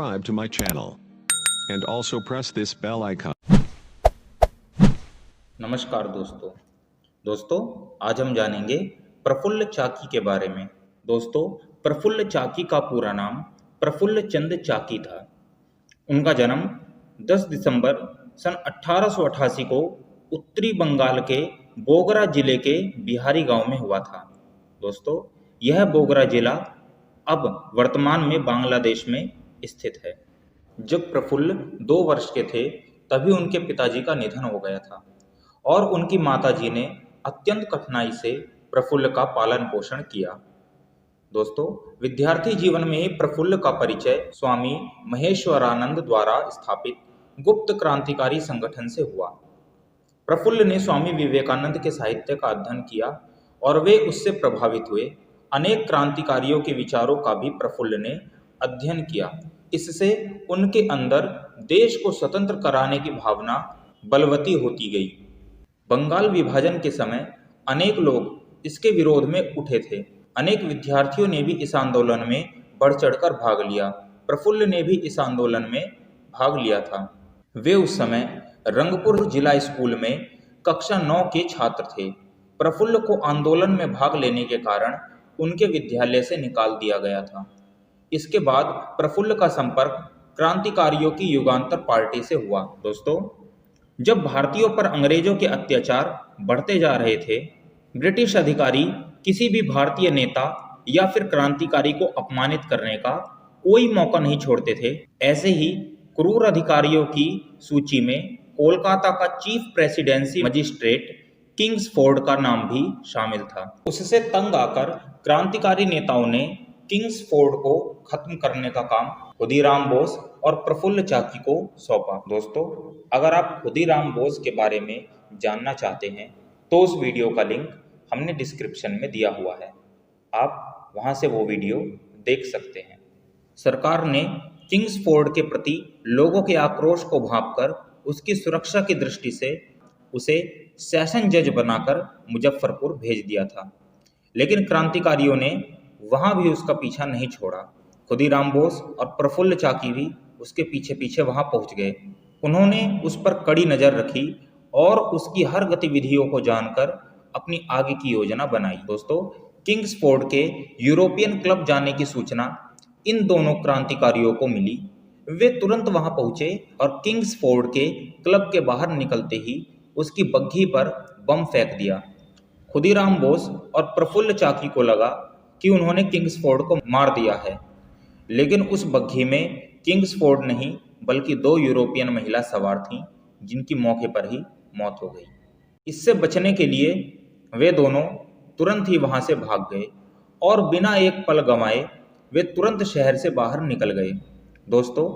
subscribe to my channel and also press this bell icon. नमस्कार दोस्तों आज हम जानेंगे प्रफुल्ल चाकी के बारे में। दोस्तों, प्रफुल्ल चाकी का पूरा नाम प्रफुल्ल चंद चाकी था। उनका जन्म 10 दिसंबर सन 1888 को उत्तरी बंगाल के बोगरा जिले के बिहारी गांव में हुआ था। दोस्तों, यह बोगरा जिला अब वर्तमान में बांग्लादेश में स्थित है। जब प्रफुल्ल 2 वर्ष के थे तभी उनके पिताजी का निधन हो गया था और उनकी माताजी ने अत्यंत कठिनाई से प्रफुल्ल का पालन पोषण किया। दोस्तों, विद्यार्थी जीवन में ही प्रफुल्ल का परिचय स्वामी महेश्वरानंद द्वारा स्थापित गुप्त क्रांतिकारी संगठन से हुआ। प्रफुल्ल ने स्वामी विवेकानंद के साहित्य का अध्ययन किया और वे उससे प्रभावित हुए। अनेक क्रांतिकारियों के विचारों का भी प्रफुल्ल ने अध्ययन किया। इससे उनके अंदर देश को स्वतंत्र कराने की भावना बलवती होती गई। बंगाल विभाजन के समय अनेक लोग इसके विरोध में उठे थे। अनेक विद्यार्थियों ने भी इस आंदोलन में बढ़ चढ़कर भाग लिया। प्रफुल्ल ने भी इस आंदोलन में भाग लिया था। वे उस समय रंगपुर जिला स्कूल में कक्षा 9 के छात्र थे। प्रफुल्ल को आंदोलन में भाग लेने के कारण उनके विद्यालय से निकाल दिया गया था। इसके बाद प्रफुल्ल का संपर्क क्रांतिकारियों की युगांतर पार्टी से हुआ। दोस्तों, जब भारतीयों पर अंग्रेजों के अत्याचार बढ़ते जा रहे थे, ब्रिटिश अधिकारी किसी भी भारतीय नेता या फिर क्रांतिकारी को अपमानित करने का कोई मौका नहीं छोड़ते थे। ऐसे ही क्रूर अधिकारियों की सूची में कोलकाता का चीफ प्रेसिडेंसी मजिस्ट्रेट किंग्सफोर्ड का नाम भी शामिल था। उससे तंग आकर क्रांतिकारी नेताओं ने किंग्सफोर्ड को खत्म करने का काम खुदीराम बोस और प्रफुल्ल चाकी को सौंपा। दोस्तों, अगर आप खुदीराम बोस के बारे में जानना चाहते हैं तो उस वीडियो का लिंक हमने डिस्क्रिप्शन में दिया हुआ है, आप वहां से वो वीडियो देख सकते हैं। सरकार ने किंग्सफोर्ड के प्रति लोगों के आक्रोश को भांपकर उसकी सुरक्षा की दृष्टि से उसे सेशन जज बनाकर मुजफ्फरपुर भेज दिया था, लेकिन क्रांतिकारियों ने वहां भी उसका पीछा नहीं छोड़ा। खुदीराम बोस और प्रफुल्ल चाकी भी उसके पीछे पीछे वहां पहुंच गए। उन्होंने उस पर कड़ी नजर रखी और उसकी हर गतिविधियों को जानकर अपनी आगे की योजना बनाई। दोस्तों, किंग्सफोर्ड के यूरोपियन क्लब जाने की सूचना इन दोनों क्रांतिकारियों को मिली। वे तुरंत वहां पहुंचे और किंग्सफोर्ड के क्लब के बाहर निकलते ही उसकी बग्घी पर बम फेंक दिया। खुदीराम बोस और प्रफुल्ल चाकी को लगा कि उन्होंने किंग्सफोर्ड को मार दिया है, लेकिन उस बग्घी में किंग्सफोर्ड नहीं बल्कि 2 यूरोपियन महिला सवार थीं, जिनकी मौके पर ही मौत हो गई। इससे बचने के लिए वे दोनों तुरंत ही वहां से भाग गए और बिना एक पल गंवाए वे तुरंत शहर से बाहर निकल गए। दोस्तों,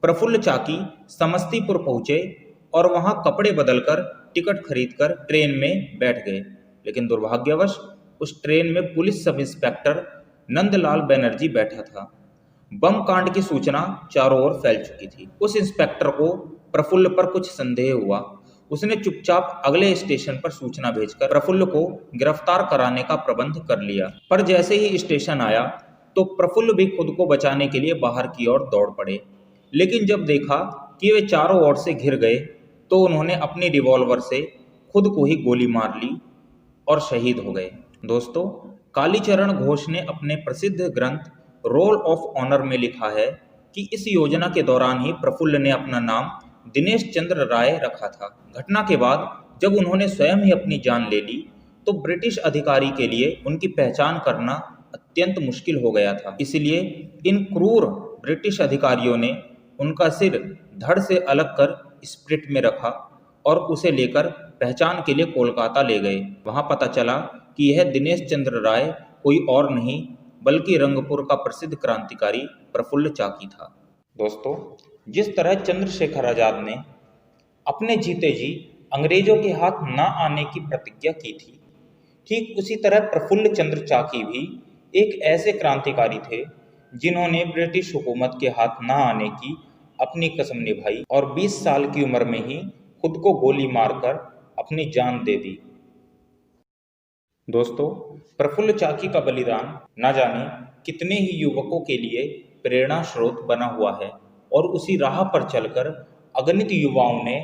प्रफुल्ल चाकी समस्तीपुर पहुंचे और वहां कपड़े बदलकर टिकट खरीदकर ट्रेन में बैठ गए, लेकिन दुर्भाग्यवश उस ट्रेन में police sub inspector Nandlal Banerjee बैठा था। बम कांड की सूचना चारों ओर फैल चुकी थी। उस इंस्पेक्टर को प्रफुल्ल पर कुछ संदेह हुआ। उसने चुपचाप अगले स्टेशन पर सूचना भेजकर प्रफुल्ल को गिरफ्तार कराने का प्रबंध कर लिया। पर जैसे ही स्टेशन आया तो प्रफुल्ल भी खुद को बचाने के लिए बाहर की ओर दौड़ पड़े, लेकिन जब देखा कि वे चारों ओर से घिर गए तो उन्होंने अपनी रिवॉल्वर से खुद को ही गोली मार ली और शहीद हो गए। दोस्तों, कालीचरण घोष ने अपने प्रसिद्ध ग्रंथ रोल ऑफ ऑनर में लिखा है कि इस योजना के दौरान ही प्रफुल्ल ने अपना नाम दिनेश चंद्र राय रखा था। घटना के बाद जब उन्होंने स्वयं ही अपनी जान ले ली तो ब्रिटिश अधिकारी के लिए उनकी पहचान करना अत्यंत मुश्किल हो गया था। इसलिए इन क्रूर ब्रिटिश अधिकारियों ने उनका सिर धड़ से अलग कर स्प्रिट में रखा और उसे लेकर पहचान के लिए कोलकाता ले गए। वहां पता चला कि यह दिनेश चंद्र राय कोई और नहीं बल्कि रंगपुर का प्रसिद्ध क्रांतिकारी प्रफुल्ल चाकी था। दोस्तों, जिस तरह चंद्रशेखर आजाद ने अपने जीते जी अंग्रेजों के हाथ न आने की प्रतिज्ञा की थी, ठीक उसी तरह प्रफुल्ल चंद्र चाकी भी एक ऐसे क्रांतिकारी थे जिन्होंने ब्रिटिश हुकूमत के हाथ न आने की अपनी कसम निभाई और 20 साल की उम्र में ही खुद को गोली मारकर अपनी जान दे दी। दोस्तों, प्रफुल्ल चाकी का बलिदान न जाने कितने ही युवकों के लिए प्रेरणा स्रोत बना हुआ है। और उसी राह पर चलकर अगणित युवाओं ने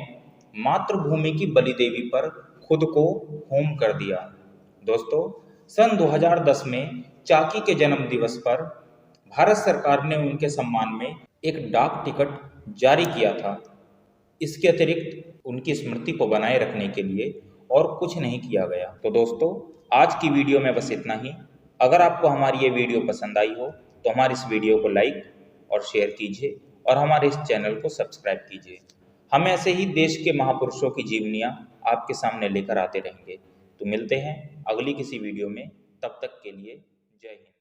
मातृभूमि की बलि देवी पर खुद को होम कर दिया। दोस्तों, सन 2010 में चाकी के जन्म दिवस पर भारत सरकार ने उनके सम्मान में एक डाक टिकट जारी किया था। इसके अतिरिक्त उनकी स्मृति को बनाए रखने के लिए और कुछ नहीं किया गया। तो दोस्तों, आज की वीडियो में बस इतना ही। अगर आपको हमारी ये वीडियो पसंद आई हो तो हमारी इस वीडियो को लाइक और शेयर कीजिए और हमारे इस चैनल को सब्सक्राइब कीजिए। हम ऐसे ही देश के महापुरुषों की जीवनियाँ आपके सामने लेकर आते रहेंगे। तो मिलते हैं अगली किसी वीडियो में, तब तक के लिए जय हिंद।